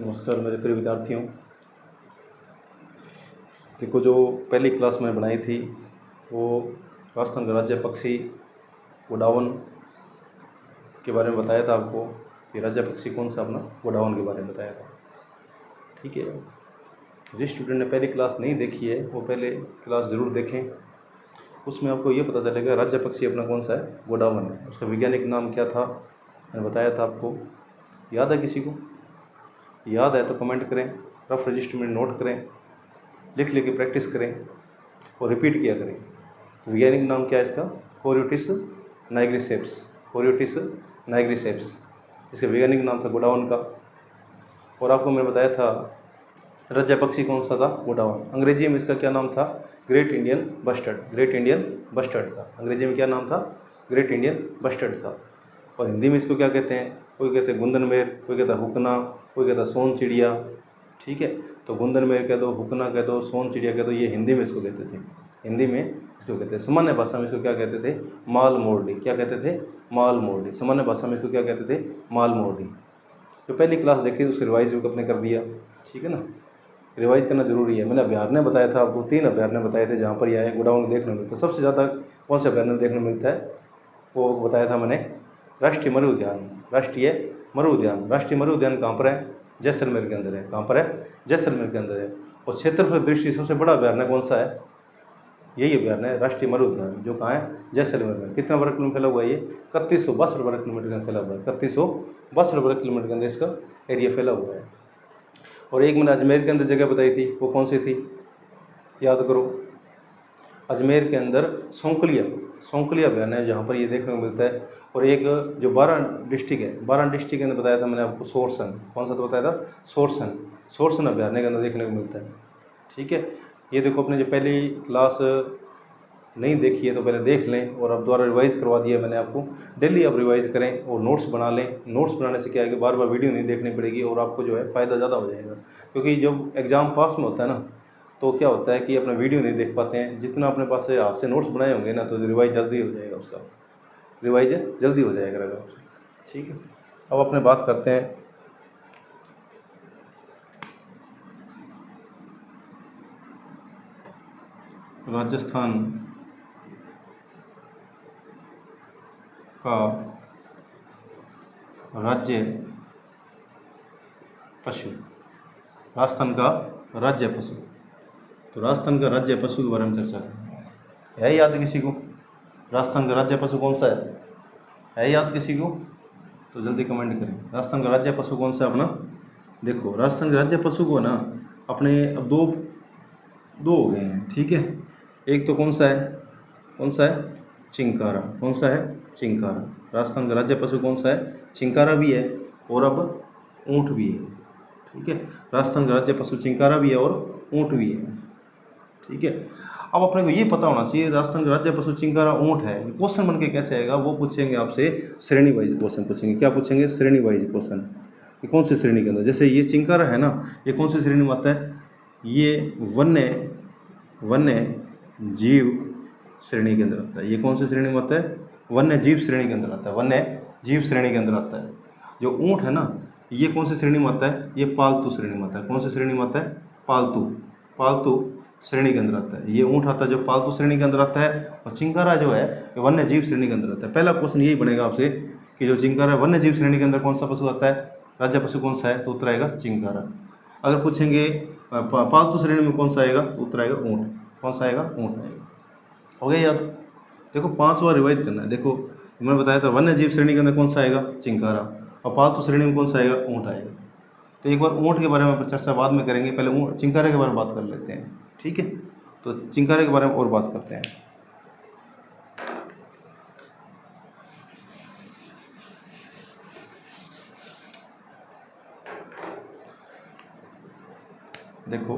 नमस्कार मेरे प्रिय विद्यार्थियों। देखो, जो पहली क्लास में बनाई थी वो राजस्थान का राज्य पक्षी गोडावन के बारे में बताया था आपको कि राज्य पक्षी कौन सा, अपना गोडावन के बारे में बताया था। ठीक है, जिस स्टूडेंट ने पहली क्लास नहीं देखी है वो पहले क्लास ज़रूर देखें। उसमें आपको ये पता चलेगा राज्य पक्षी अपना कौन सा है, गोडावन है। उसका वैज्ञानिक नाम क्या था मैंने बताया था आपको। याद है किसी को? याद है तो कमेंट करें, रफ रजिस्टर में नोट करें, लिख लिख के प्रैक्टिस करें और रिपीट किया करें। तो वैज्ञानिक नाम क्या है इसका? कोरियोटिस नाइग्रिसेप्स। कोरियोटिस नाइग्रिसेप्स इसका वैज्ञानिक नाम था गोडावन का। और आपको मैंने बताया था राज्य पक्षी कौन सा था, गोडावन। अंग्रेजी में इसका क्या नाम था? Great Indian bustard. Great Indian bustard था। अंग्रेजी में क्या नाम था? ग्रेट इंडियन बस्टर्ड था। और हिंदी में इसको क्या कहते हैं? कोई कहते हैं गुंदनमेर, कोई कहता है हुकना, कोई कहता है सोन चिड़िया। ठीक है, तो गुंदनमेर कह दो, हुकना कह दो, सोन चिड़िया कह दो, ये हिंदी में इसको कहते थे। हिंदी में इसको कहते हैं। सामान्य भाषा में इसको क्या कहते थे? माल मोरडी। क्या कहते थे? माल मोरडी। सामान्य भाषा में इसको क्या कहते थे? माल मोरडी। जो पहली क्लास देखी उसको रिवाइज भी अपने कर दिया। ठीक है ना, रिवाइज करना जरूरी है। मैंने अभ्यारण्य बताया था आपको, 3 अभ्यारण्य बताए थे जहाँ पर यह है गोडावन देखने मिलता है। सबसे ज़्यादा कौन सा अभ्यारण्य देखने मिलता है वो बताया था मैंने, राष्ट्रीय मरु उद्यान। राष्ट्रीय मरु उद्यान। राष्ट्रीय मरु उद्यान कहाँ पर है? जैसलमेर के अंदर है। कहाँ पर है? जैसलमेर के अंदर है। और क्षेत्रफल दृष्टि सबसे बड़ा अभ्यारण्य कौन सा है? यही अभ्यारण्य है, राष्ट्रीय मरु उद्यान, जो कहाँ है? जैसलमेर में। कितना वर्ग किलोमीटर फैला हुआ है ये? 3162 वर्ग किलोमीटर का फैला हुआ है। 3162 वर्ग किलोमीटर के अंदर इसका एरिया फैला हुआ है। और एक मैंने अजमेर के अंदर जगह बताई थी, वो कौन सी थी? याद करो। अजमेर के अंदर सौंकलिया अभ्यारण्य है जहाँ पर ये देखने को मिलता है। और एक जो 12 डिस्ट्रिक्ट है, 12 डिस्ट्रिक्ट के अंदर बताया था मैंने आपको सोरसन। कौन सा तो बताया था? सोरसन अभ्यारण्य के अंदर देखने को मिलता है। ठीक है, ये देखो, अपने जो पहली क्लास नहीं देखी है तो पहले देख लें, और अब दोबारा रिवाइज़ करवा दिया मैंने आपको। डेली आप रिवाइज़ करें और नोट्स बना लें। नोट्स बनाने से क्या है कि बार बार वीडियो नहीं देखनी पड़ेगी और आपको जो है फ़ायदा ज़्यादा हो जाएगा। क्योंकि जब एग्ज़ाम पास में होता है ना, तो क्या होता है कि अपना वीडियो नहीं देख पाते हैं। जितना अपने पास से हाथ से नोट्स बनाए होंगे ना, तो रिवाइज जल्दी हो जाएगा, उसका रिवाइज जल्दी हो जाएगा आपसे। ठीक है, अब अपने बात करते हैं राजस्थान का राज्य पशु। राजस्थान का राज्य पशु। तो राजस्थान का राज्य पशु के बारे में चर्चा करें। है याद किसी को? राजस्थान का राज्य पशु कौन सा है याद किसी को? तो जल्दी कमेंट करें। राजस्थान का राज्य पशु कौन सा है अपना? देखो, राजस्थान के राज्य पशु को ना अपने अब दो हो गए हैं। ठीक है, एक तो कौन सा है? चिंकारा। कौन सा है? चिंकारा। राजस्थान का राज्य पशु कौन सा है? चिंकारा भी है और अब ऊँट भी है। ठीक है, राजस्थान का राज्य पशु चिंकारा भी है और ऊँट भी है। ठीक है, अब अपने को ये पता होना चाहिए राजस्थान का राज्य पशु चिंकारा ऊँट है। क्वेश्चन बन के कैसे आएगा वो पूछेंगे आपसे, श्रेणी वाइज क्वेश्चन पूछेंगे। क्या पूछेंगे? श्रेणी वाइज क्वेश्चन। ये कौन सी श्रेणी के अंदर? जैसे ये चिंकारा है ना, ये कौन सी श्रेणी में आता है? ये वन्य जीव श्रेणी के अंदर आता है। ये कौन सी श्रेणी में आता है? वन्य जीव श्रेणी के अंदर आता है। वन्य जीव श्रेणी के अंदर आता है। जो ऊँट है ना, ये कौन सी श्रेणी में आता है? ये पालतू श्रेणी में आता है। कौन सी श्रेणी में आता है? पालतू श्रेणी के अंदर आता है। ये ऊँट आता है जो पालतू श्रेणी के अंदर आता है, और चिंकारा जो है ये वन्य जीव श्रेणी के अंदर आता है। पहला क्वेश्चन यही बनेगा आपसे कि जो चिंकारा वन्य जीव श्रेणी के अंदर कौन सा पशु आता है, राज्य पशु कौन सा है, तो उत्तर आएगा चिंकारा। अगर पूछेंगे पालतू श्रेणी में कौन सा आएगा, तो उत्तर आएगा ऊँट। कौन सा आएगा? ऊँट आएगा। हो गया याद? देखो 5 बार रिवाइज करना है। देखो, मैंने बताया था वन्य जीव श्रेणी के अंदर कौन सा आएगा? चिंकारा। और पालतू श्रेणी में कौन सा आएगा? ऊँट आएगा। तो एक बार ऊँट के बारे में चर्चा बाद में करेंगे, पहले चिंकारे के बारे में बात कर लेते हैं। ठीक है, तो चिंकारे के बारे में और बात करते हैं। देखो,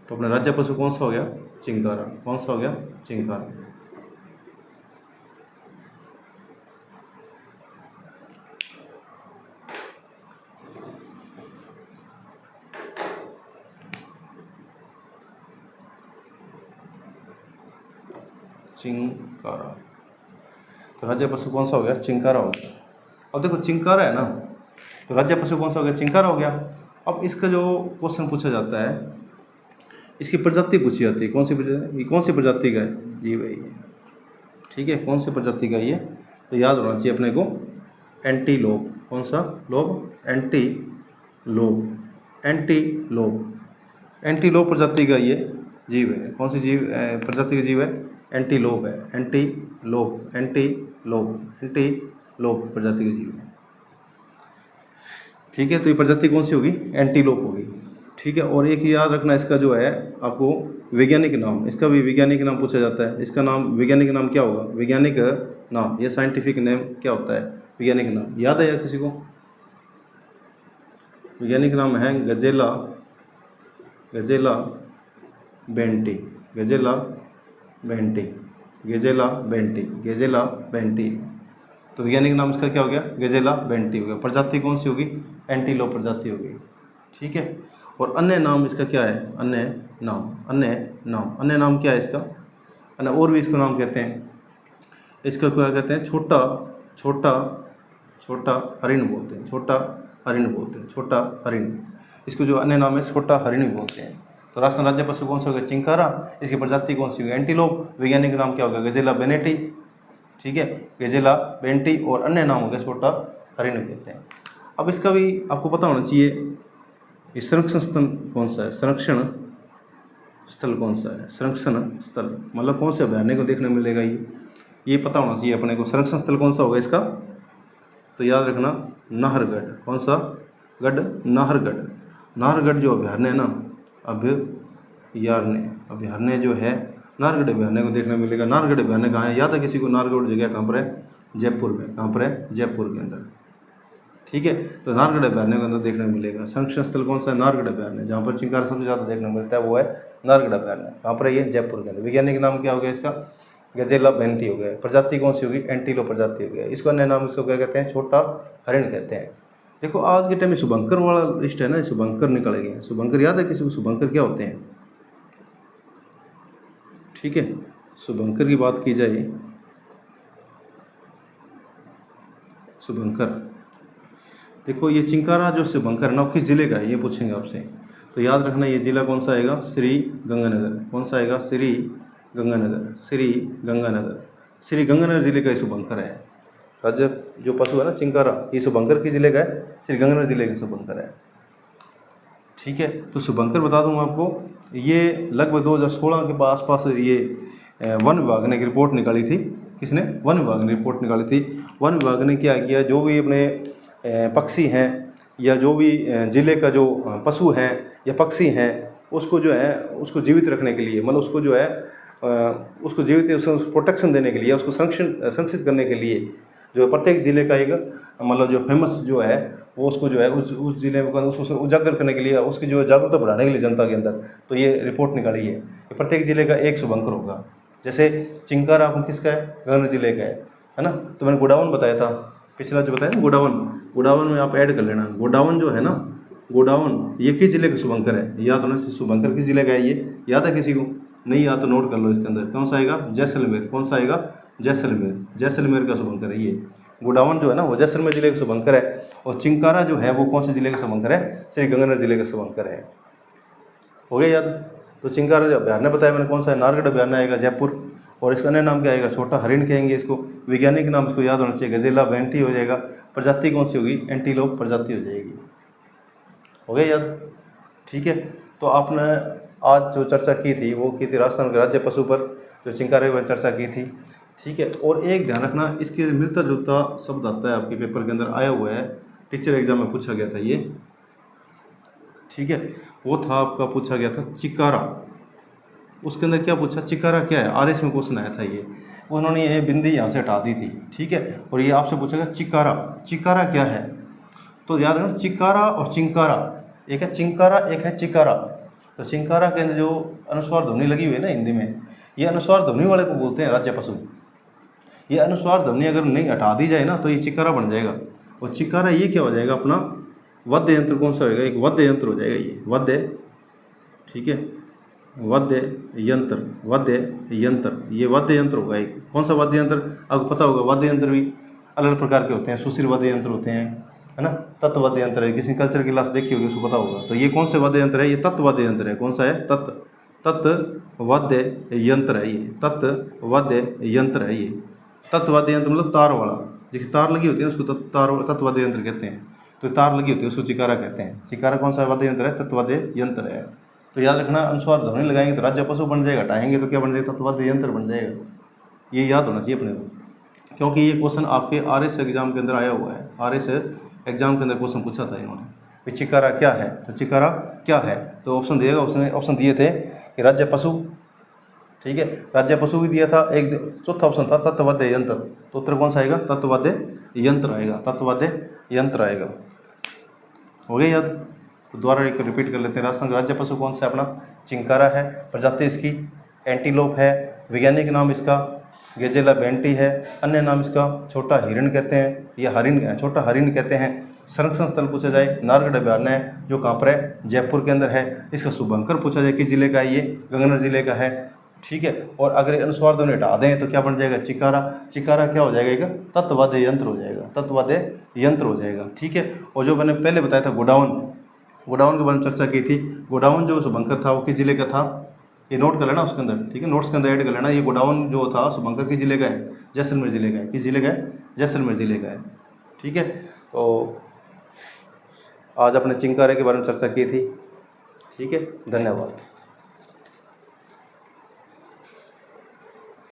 तो अपना राज्य पशु कौन सा हो गया? चिंकारा। कौन सा हो गया? चिंकारा। चिंकारा। तो राज्य पशु कौन सा हो गया? चिंकारा हो गया। अब देखो, चिंकारा है ना, तो राज्य पशु कौन सा हो गया? चिंकारा हो गया। अब इसका जो क्वेश्चन पूछा जाता है, इसकी प्रजाति पूछी जाती है, कौन सी प्रजाति, ये कौन सी प्रजाति का है जी भाई, ठीक है, कौन सी प्रजाति का ये, तो याद होना चाहिए अपने को, एंटीलोप। कौन सा लोप? एंटीलोप, एंटीलोप, एंटीलोप प्रजाति का ये जीव है। कौन सी जीव प्रजाति का जीव है? एंटीलोप है, एंटीलोप, एंटीलोप, एंटीलोप प्रजाति का जीव है, ठीक है। तो ये प्रजाति कौन सी होगी? एंटीलोप होगी, ठीक है। और एक याद रखना, इसका जो है आपको वैज्ञानिक नाम, इसका भी वैज्ञानिक नाम पूछा जाता है। इसका नाम, वैज्ञानिक नाम क्या होगा? वैज्ञानिक नाम, ये साइंटिफिक नेम क्या होता है? वैज्ञानिक नाम याद है या किसी को? वैज्ञानिक नाम है गजेला, गजेला बेंटी, गजेला बेंटी, गजेला बेंटी, गजेला बेंटी। तो वैज्ञानिक नाम इसका क्या हो गया? गजेला बेंटी हो गया। प्रजाति कौन सी होगी? एंटीलोप प्रजाति होगी, ठीक है। और अन्य नाम इसका क्या है? अन्य नाम, अन्य नाम, अन्य नाम क्या है इसका? अन्य और भी इसको नाम कहते हैं, इसका क्या कहते हैं? छोटा, छोटा, छोटा हरिण बोलते हैं, छोटा हरिण बोलते हैं, छोटा हरिण। इसको जो अन्य नाम है छोटा हरिण भी बोलते हैं। तो राष्ट्रीय राज्य पशु कौन सा होगा? चिंकारा। इसकी प्रजाति कौन सी होगी? एंटीलोप। वैज्ञानिक नाम क्या होगा? गजेला बेनेटी, ठीक है, गजेला बेंटी। और अन्य नाम हो गया छोटा हरिण कहते हैं। अब इसका भी आपको पता होना चाहिए, ये संरक्षण स्थल कौन सा है? संरक्षण स्थल कौन सा है? संरक्षण स्थल मतलब कौन से अभयारण्य को देखने मिलेगा ये पता होना चाहिए अपने को। संरक्षण स्थल कौन सा होगा इसका? तो याद रखना, नाहरगढ़। कौन सा गढ़? नाहरगढ़। नाहरगढ़ जो अभयारण्य है ना, अभयारण्य, अभयारण्य जो है नाहरगढ़ अभयारण्य को देखने मिलेगा। नाहरगढ़ अभयारण्य कहाँ है? याद है किसी को? नाहरगढ़ जगह कहाँ पर है? जयपुर में। कहाँ पर है? जयपुर के अंदर, ठीक है। तो नाहरगढ़ अभयारण्य के अंदर देखने मिलेगा। संरक्षण स्थल कौन सा है? नाहरगढ़ अभयारण्य। जहाँ पर चिंकारा सबसे ज़्यादा देखने मिलता है वो है नाहरगढ़ अभयारण्य। कहाँ पर है ये? जयपुर के अंदर। वैज्ञानिक नाम क्या हो गया इसका? गजेला बेंटी हो गया। प्रजाति कौन सी होगी? एंटीलोप प्रजाति हो गया। इसको अन्य नाम इसको क्या कहते हैं? छोटा हरिण कहते हैं। देखो आज के टाइम में शुभंकर वाला लिस्ट है ना, शुभंकर निकल गए। शुभंकर याद है किसी को? शुभंकर क्या होते हैं? ठीक है, शुभंकर की बात की जाए, शुभंकर, देखो ये चिंकारा जो शुभंकर है ना, किस जिले का है ये पूछेंगे आपसे। तो याद रखना ये जिला कौन सा आएगा? श्री गंगानगर। कौन सा आएगा? श्री गंगानगर, श्री गंगानगर। श्री गंगानगर जिले का शुभंकर है। राज्य जो पशु है ना चिंकारा, ये शुभंकर के जिले का है, श्री गंगानगर जिले का शुभंकर है, ठीक है। तो शुभंकर बता दूँ आपको, ये लगभग 2016 के आसपास ये वन विभाग ने एक रिपोर्ट निकाली थी। किसने? वन विभाग ने रिपोर्ट निकाली थी। वन विभाग ने क्या किया, जो भी अपने पक्षी हैं या जो भी जिले का जो पशु हैं या पक्षी हैं, उसको जो है उसको जीवित रखने के लिए, मतलब उसको जो है उसको जीवित, उसको प्रोटेक्शन देने के लिए, उसको संरक्षित करने के लिए जो प्रत्येक जिले का एक मतलब जो फेमस जो है वो उसको जो है उस जिले में उसको उजागर करने के लिए, उसकी जो जागरूकता बढ़ाने के लिए जनता के अंदर, तो ये रिपोर्ट निकाली है कि प्रत्येक जिले का एक शुभंकर होगा। जैसे चिंकारा आपको किसका है? गंगानगर जिले का है ना। तो मैंने गोडावन बताया था, पिछला जो बताया ना गोडावन, गोडावन में आप ऐड कर लेना। गोडावन जो है ना, गोडावन ये किस जिले का शुभंकर है? याद होना, शुभंकर किस जिले का है ये याद है किसी को? नहीं याद तो नोट कर लो इसके अंदर। कौन सा आएगा? जैसलमेर। कौन सा आएगा? जैसलमेर। जैसलमेर का शुभंकर है ये। गोडावन जो है ना वो जैसलमेर जिले का शुभंकर है। और चिंकारा जो है वो कौन से जिले का शुभंकर है? श्री गंगानगर जिले का शुभंकर है। हो गया याद? तो चिंकारा जो अभयारण्य बताया मैंने कौन सा है? नाहरगढ़ अभयारण्य आएगा जयपुर। और इसका अन्य नाम क्या आएगा? छोटा हरिण कहेंगे इसको। वैज्ञानिक नाम इसको याद होना चाहिए, गजेला बेंटी हो जाएगा। प्रजाति कौन सी होगी? एंटीलोप प्रजाति हो जाएगी। हो गया याद? ठीक है। तो आपने आज जो चर्चा की थी वो की थी राजस्थान के राज्य पशु पर, जो चिंकारे पर चर्चा की थी, ठीक है। और एक ध्यान रखना, इसके मिलता जुलता शब्द आता है आपके पेपर के अंदर आया हुआ है, टीचर एग्जाम में पूछा गया था ये, ठीक है। वो था आपका पूछा गया था चिकारा। उसके अंदर क्या पूछा? चिकारा क्या है? आरएस में क्वेश्चन आया था ये, उन्होंने ये बिंदी यहाँ से हटा दी थी, ठीक है। और ये आपसे पूछेगा चिकारा, चिकारा क्या है? तो याद रखना चिकारा और चिंकारा, एक है चिंकारा एक है चिकारा। तो चिंकारा के अंदर जो अनुस्वार ध्वनि लगी हुई है ना हिंदी में, ये अनुस्वार ध्वनि वाले को बोलते हैं राज्य पशु। ये अनुस्वार ध्वनि अगर नहीं हटा दी जाए ना तो ये चिकारा बन जाएगा। और चिकारा ये क्या हो जाएगा? अपना वाद्य यंत्र कौन सा होगा? एक वाद्य यंत्र हो जाएगा ये, वाद्य, ठीक है, वाद्य यंत्र, वाद्य यंत्र, ये वाद्य यंत्र होगा एक। कौन सा वाद्य यंत्र? आपको पता होगा वाद्य यंत्र भी अलग अलग प्रकार के होते हैं। सुशील वाद्य यंत्र होते हैं, है ना। तत्ववाद्य यंत्र है, किसी कल्चर की क्लास देखी होगी उसको पता होगा। तो ये कौन से वाद्य यंत्र है? ये तत्ववाद्य यंत्र है। कौन सा है? तत्ववाद्य यंत्र है ये, तत्ववाद्य यंत्र है ये। तत्ववाद्य यंत्र मतलब तार वाला, जैसे तार लगी होती है उसको तत्ववाद्य यंत्र कहते हैं। तो तार लगी होती है उसको चिकारा कहते हैं। चिकारा कौन सा वाद्य यंत्र है? तत्ववाद्य यंत्र है। तो याद रखना, अनुस्वार ध्वनि लगाएंगे तो राज्य पशु बन जाएगा, हटाएंगे तो क्या बन जाएगा? तत्ववाद्य यंत्र बन जाएगा। ये याद होना चाहिए अपने को, क्योंकि ये क्वेश्चन आपके RS एग्जाम के अंदर आया हुआ है। RS एग्जाम के अंदर क्वेश्चन पूछा था इन्होंने कि चिकारा क्या है। तो चिकारा क्या है, तो ऑप्शन दिएगा, उसने ऑप्शन दिए थे कि राज्य पशु, ठीक है, राज्य पशु भी दिया था। एक चौथा ऑप्शन था तत्ववाद्य यंत्र। तो उत्तर कौन सा आएगा? तत्ववाद्य यंत्र आएगा, तत्ववाद्य यंत्र आएगा। हो गया याद? तो दोबारा एक रिपीट कर लेते हैं। राजस्थान का राज्य पशु कौन सा है अपना? चिंकारा है। प्रजाति इसकी एंटीलोप है। वैज्ञानिक नाम इसका गेजेला बेंटी है। अन्य नाम इसका छोटा हिरण कहते हैं, या हरिण, छोटा हरिण कहते हैं। संरक्षण स्थल पूछा जाए, नारगढ़ अभयारण्य है जो कहाँ पर है? जयपुर के अंदर है। इसका शुभंकर पूछा जाए किस जिले का है? ये गंगानगर जिले का है, ठीक है। और अगर अनुस्वार ध्वनि हटा दें तो क्या बन जाएगा? चिकारा। चिकारा क्या हो जाएगा? एक तत्ववाद्य यंत्र हो जाएगा, तत्ववाद्य यंत्र हो जाएगा, ठीक है। और जो मैंने पहले बताया था गोडाउन, गोडाउन के बारे में चर्चा की थी। गोडाउन जो शुभंकर था वो किस जिले का था? ये नोट कर लेना उसके अंदर, ठीक है, नोट्स के अंदर ऐड कर लेना। ये गोडाउन जो था शुभंकर किस जिले का है? जैसलमेर जिले का है। किस जिले का है? जैसलमेर जिले का है, ठीक है। तो आज अपने चिंकारे के बारे में चर्चा की थी, ठीक है। धन्यवाद।